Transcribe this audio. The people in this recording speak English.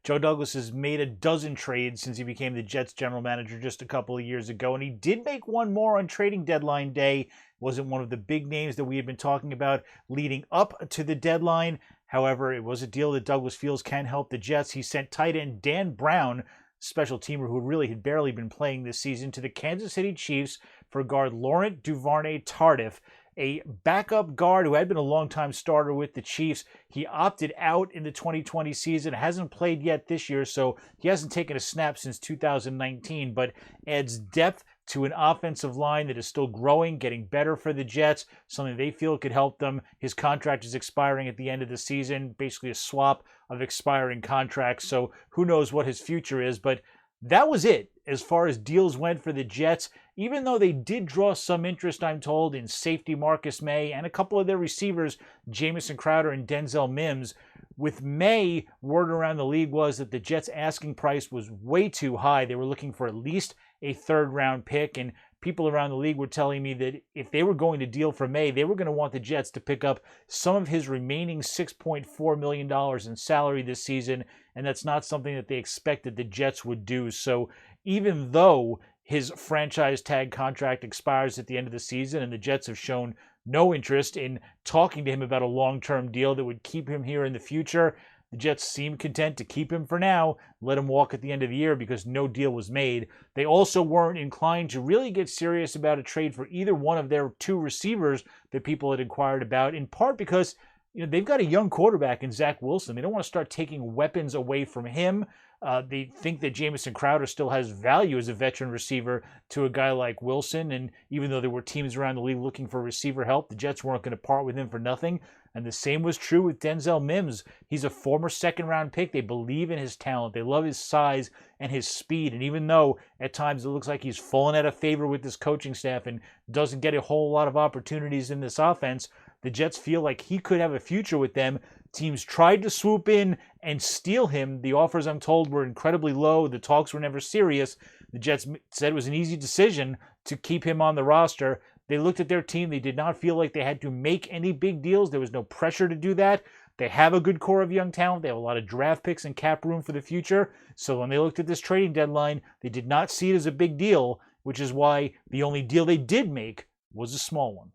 Joe Douglas has made a dozen trades since he became the Jets general manager just a couple of years ago, and he did make one more on trading deadline day. Wasn't one of the big names that we had been talking about leading up to the deadline. However, it was a deal that Douglas feels can help the Jets. He sent tight end Dan Brown, special teamer who really had barely been playing this season, to the Kansas City Chiefs for guard Laurent Duvernay-Tardif, a backup guard who had been a longtime starter with the Chiefs. He opted out in the 2020 season, hasn't played yet this year, so he hasn't taken a snap since 2019, but adds depth to an offensive line that is still growing, getting better for the Jets, something they feel could help them. His contract is expiring at the end of the season, basically a swap of expiring contracts, so who knows what his future is, but that was it as far as deals went for the Jets, even though they did draw some interest, I'm told, in safety Marcus Maye and a couple of their receivers, Jamison and Denzel Mims. With Maye, word around the league was that the Jets' asking price was way too high. They were looking for at least a third-round pick, and people around the league were telling me that if they were going to deal for Maye, they were going to want the Jets to pick up some of his remaining $6.4 million in salary this season, and that's not something that they expected the Jets would do. So even though his franchise tag contract expires at the end of the season and the Jets have shown no interest in talking to him about a long-term deal that would keep him here in the future, the Jets seem content to keep him for now, let him walk at the end of the year because no deal was made. They also weren't inclined to really get serious about a trade for either one of their two receivers that people had inquired about, in part because they've got a young quarterback in Zach Wilson. They don't want to start taking weapons away from him. They think that Jamison Crowder still has value as a veteran receiver to a guy like Wilson, and even though there were teams around the league looking for receiver help, the Jets weren't going to part with him for nothing. And the same was true with Denzel Mims. He's a former second-round pick. They believe in his talent. They love his size and his speed. And even though at times it looks like he's fallen out of favor with this coaching staff and doesn't get a whole lot of opportunities in this offense, the Jets feel like he could have a future with them. Teams tried to swoop in and steal him. The offers, I'm told, were incredibly low. The talks were never serious. The Jets said it was an easy decision to keep him on the roster. They looked at their team. They did not feel like they had to make any big deals. There was no pressure to do that. They have a good core of young talent. They have a lot of draft picks and cap room for the future. So when they looked at this trading deadline, they did not see it as a big deal, which is why the only deal they did make was a small one.